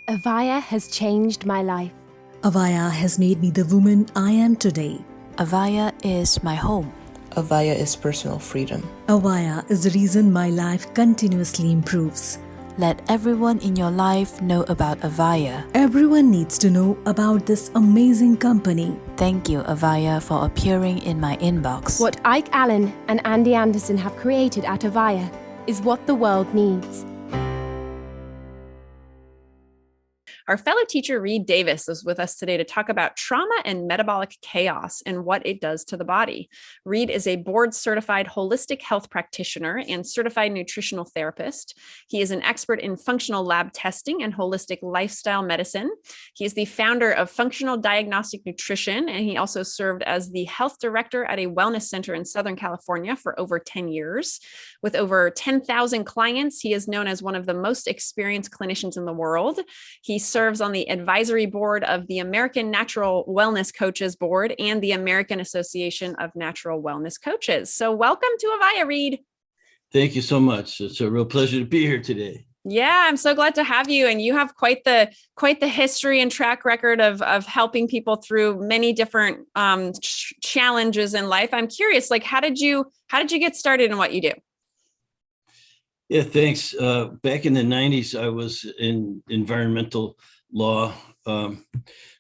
AVAIYA has changed my life. AVAIYA has made me the woman I am today. AVAIYA is my home. AVAIYA is personal freedom. AVAIYA is the reason my life continuously improves. Let everyone in your life know about AVAIYA. Everyone needs to know about this amazing company. Thank you, AVAIYA, for appearing in my inbox. What ALLEN Ande Anderson have created at AVAIYA is what the world needs. Our fellow teacher, Reed Davis, is with us today to talk about trauma and metabolic chaos and what it does to the body. Reed is a board-certified holistic health practitioner and certified nutritional therapist. He is an expert in functional lab testing and holistic lifestyle medicine. He is the founder of Functional Diagnostic Nutrition, and he also served as the health director at a wellness center in Southern California for over 10 years. With over 10,000 clients, he is known as one of the most experienced clinicians in the world. He serves on the advisory board of the American Natural Wellness Coaches Board and the American Association of Natural Wellness Coaches. So welcome to AVAIYA, Reed. Thank you so much. It's a real pleasure to be here today. Yeah, I'm so glad to have you. And you have quite the history and track record of helping people through many different challenges in life. I'm curious, how did you get started in what you do? Yeah, thanks. Back in the 90s, I was in environmental law,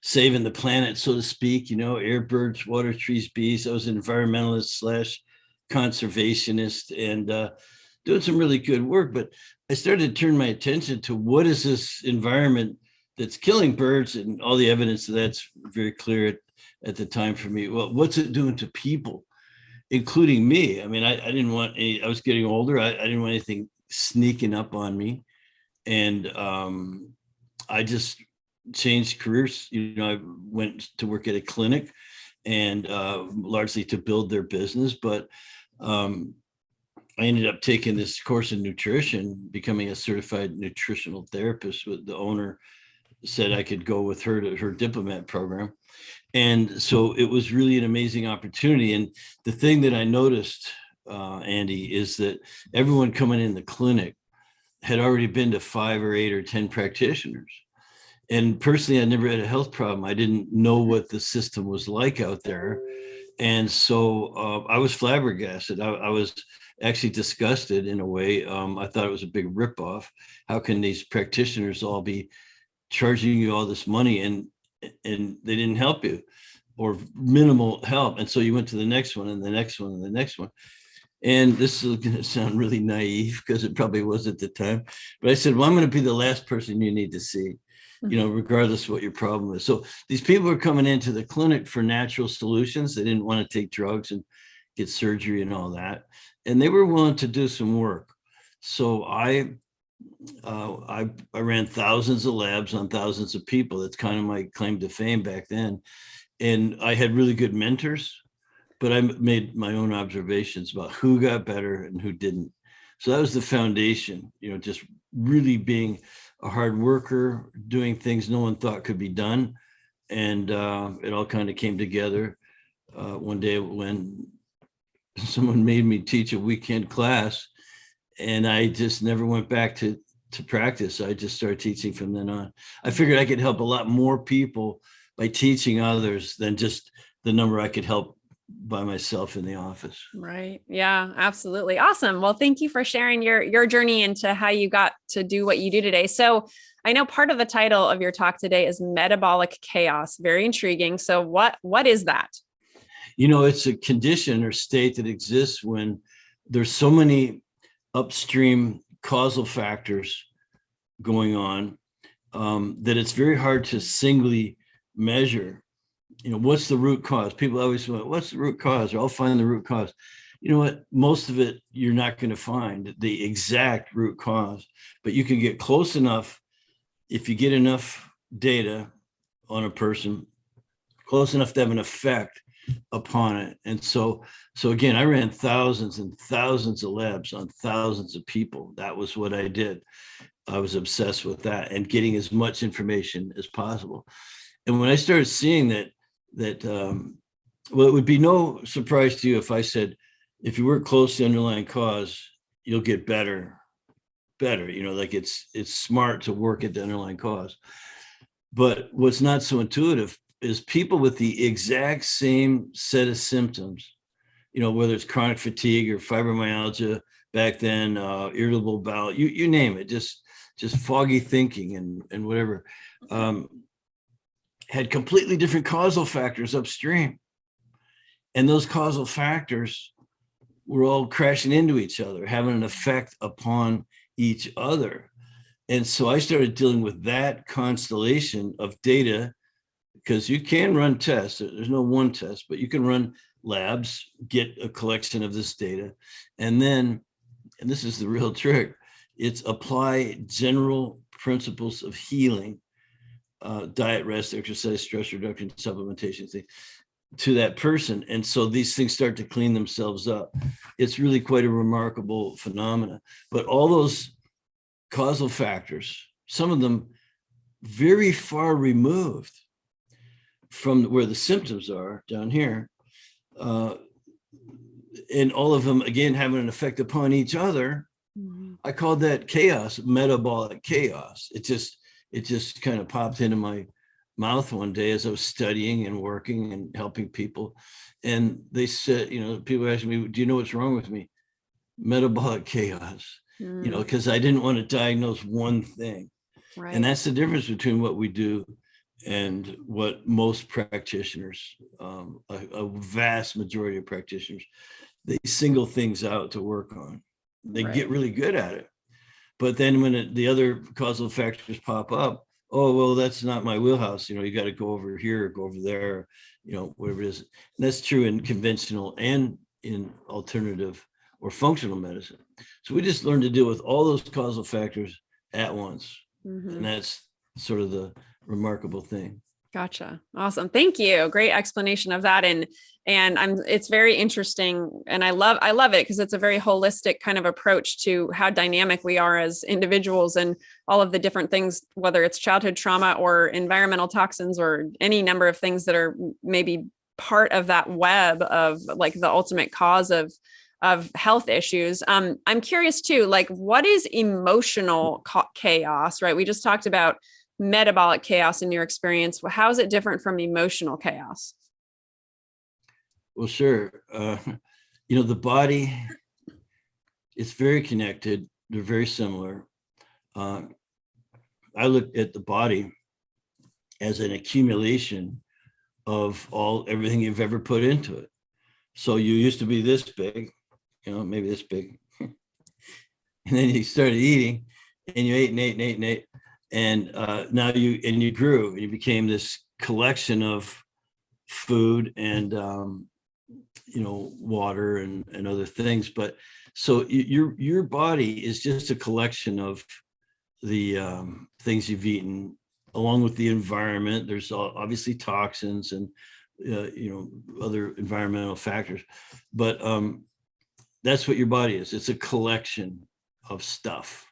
saving the planet, so to speak, air, birds, water, trees, bees. I was an environmentalist / conservationist and doing some really good work. But I started to turn my attention to what is this environment that's killing birds, and all the evidence of that's very clear at the time for me. Well, what's it doing to people, including me? I mean, I didn't want any, I was getting older. I didn't want anything sneaking up on me. And I just changed careers. I went to work at a clinic and largely to build their business. But I ended up taking this course in nutrition, becoming a certified nutritional therapist. With the owner said I could go with her to her diplomat program. And so it was really an amazing opportunity. And the thing that I noticed, Andy, is that everyone coming in the clinic had already been to 5 or 8 or 10 practitioners. And personally, I never had a health problem. I didn't know what the system was like out there. And so I was flabbergasted. I was actually disgusted in a way. I thought it was a big ripoff. How can these practitioners all be charging you all this money and they didn't help you, or minimal help? And so you went to the next one and the next one and the next one. And this is going to sound really naive because it probably was at the time. But I said, well, I'm going to be the last person you need to see, regardless of what your problem is. So these people are coming into the clinic for natural solutions. They didn't want to take drugs and get surgery and all that. And they were willing to do some work. So I ran thousands of labs on thousands of people. That's kind of my claim to fame back then. And I had really good mentors, but I made my own observations about who got better and who didn't. So that was the foundation, just really being a hard worker, doing things no one thought could be done. And it all kind of came together one day when someone made me teach a weekend class, and I just never went back to practice. I just started teaching from then on. I figured I could help a lot more people by teaching others than just the number I could help by myself in the office. Right. Yeah, absolutely. Awesome. Well, thank you for sharing your journey into how you got to do what you do today. So I know part of the title of your talk today is metabolic chaos. Very intriguing. So what is that? It's a condition or state that exists when there's so many upstream causal factors going on that it's very hard to singly measure. What's the root cause? People always say, what's the root cause? Or I'll find the root cause. You know what? Most of it, you're not going to find the exact root cause, but you can get close enough if you get enough data on a person, close enough to have an effect upon it. And so again, I ran thousands and thousands of labs on thousands of people. That was what I did. I was obsessed with that and getting as much information as possible. And when I started seeing that, well, it would be no surprise to you if I said, if you work close to the underlying cause, you'll get better better, like it's smart to work at the underlying cause. But what's not so intuitive is people with the exact same set of symptoms, whether it's chronic fatigue or fibromyalgia back then, irritable bowel, you name it, just foggy thinking and whatever, had completely different causal factors upstream. And those causal factors were all crashing into each other, having an effect upon each other. And so I started dealing with that constellation of data, because you can run tests. There's no one test, but you can run labs, get a collection of this data. And then, and this is the real trick, it's apply general principles of healing, diet, rest, exercise, stress reduction, supplementation, thing, to that person. And so these things start to clean themselves up. It's really quite a remarkable phenomena. But all those causal factors, some of them very far removed from where the symptoms are down here, and all of them, again, having an effect upon each other. I called that chaos, metabolic chaos. It just kind of popped into my mouth one day as I was studying and working and helping people. And they said, people asked me, do you know what's wrong with me? Metabolic chaos, because I didn't want to diagnose one thing. Right. And that's the difference between what we do and what most practitioners, a vast majority of practitioners, they single things out to work on. They get really good at it. But then when the other causal factors pop up, oh, well, that's not my wheelhouse. You got to go over here, go over there, whatever it is. And that's true in conventional and in alternative or functional medicine. So we just learned to deal with all those causal factors at once. And that's sort of the remarkable thing. Gotcha. Awesome. Thank you. Great explanation of that. And it's very interesting. And I love it because it's a very holistic kind of approach to how dynamic we are as individuals and all of the different things, whether it's childhood trauma or environmental toxins or any number of things that are maybe part of that web of like the ultimate cause of health issues. I'm curious too, like what is emotional chaos, right? We just talked about metabolic chaos in your experience. How is it different from emotional chaos? Well, sure. The body, it's very connected. They're very similar. I look at the body as an accumulation of everything you've ever put into it. So you used to be this big, maybe this big. And then you started eating and you ate and ate and ate and ate. And now you grew and you became this collection of food and, water and other things. But so your body is just a collection of the things you've eaten, along with the environment. There's obviously toxins and, other environmental factors. But that's what your body is. It's a collection of stuff.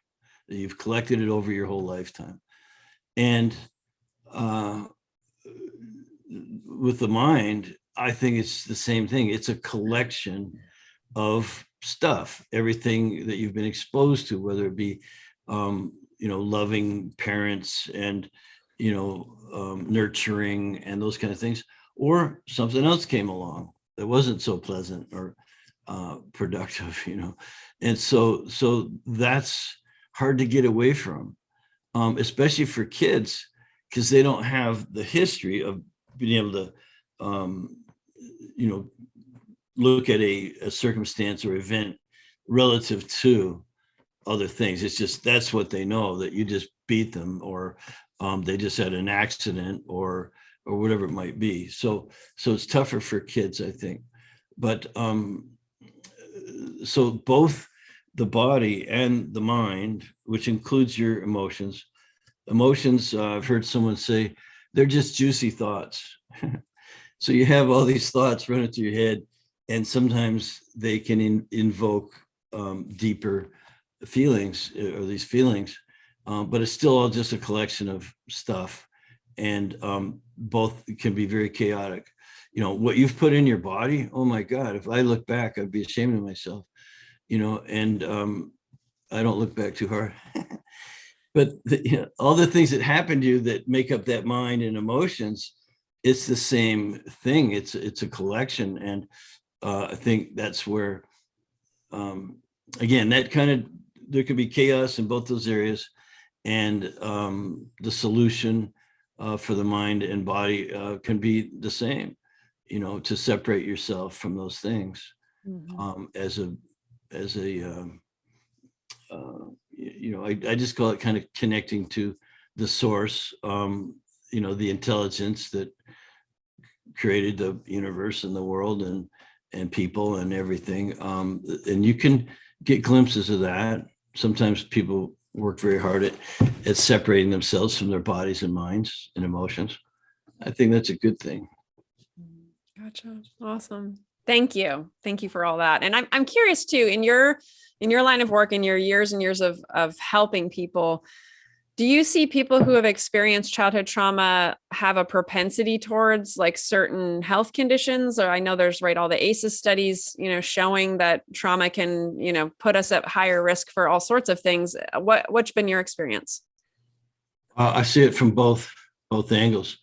You've collected it over your whole lifetime. And with the mind, I think it's the same thing. It's a collection of stuff, everything that you've been exposed to, whether it be, loving parents and, nurturing and those kind of things, or something else came along that wasn't so pleasant or productive, And so that's hard to get away from, especially for kids, because they don't have the history of being able to, look at a circumstance or event relative to other things. It's just, that's what they know, that you just beat them, or they just had an accident or whatever it might be. So it's tougher for kids, I think. But so both the body and the mind, which includes your emotions, I've heard someone say, they're just juicy thoughts. So you have all these thoughts running through your head, and sometimes they can invoke deeper feelings, or these feelings, but it's still all just a collection of stuff. And both can be very chaotic. What you've put in your body, oh my God, if I look back, I'd be ashamed of myself. And I don't look back too hard. But all the things that happen to you that make up that mind and emotions, it's the same thing. It's a collection. And I think that's where, again, that kind of, there could be chaos in both those areas. And the solution for the mind and body can be the same, to separate yourself from those things. As a I just call it kind of connecting to the source, the intelligence that created the universe and the world and people and everything. And you can get glimpses of that. Sometimes people work very hard at separating themselves from their bodies and minds and emotions. I think that's a good thing. Gotcha. Awesome. Thank you. Thank you for all that. And I'm curious too, in your line of work, in your years and years of helping people, do you see people who have experienced childhood trauma have a propensity towards like certain health conditions? Or I know there's all the ACEs studies, showing that trauma can, put us at higher risk for all sorts of things. What's been your experience? I see it from both angles.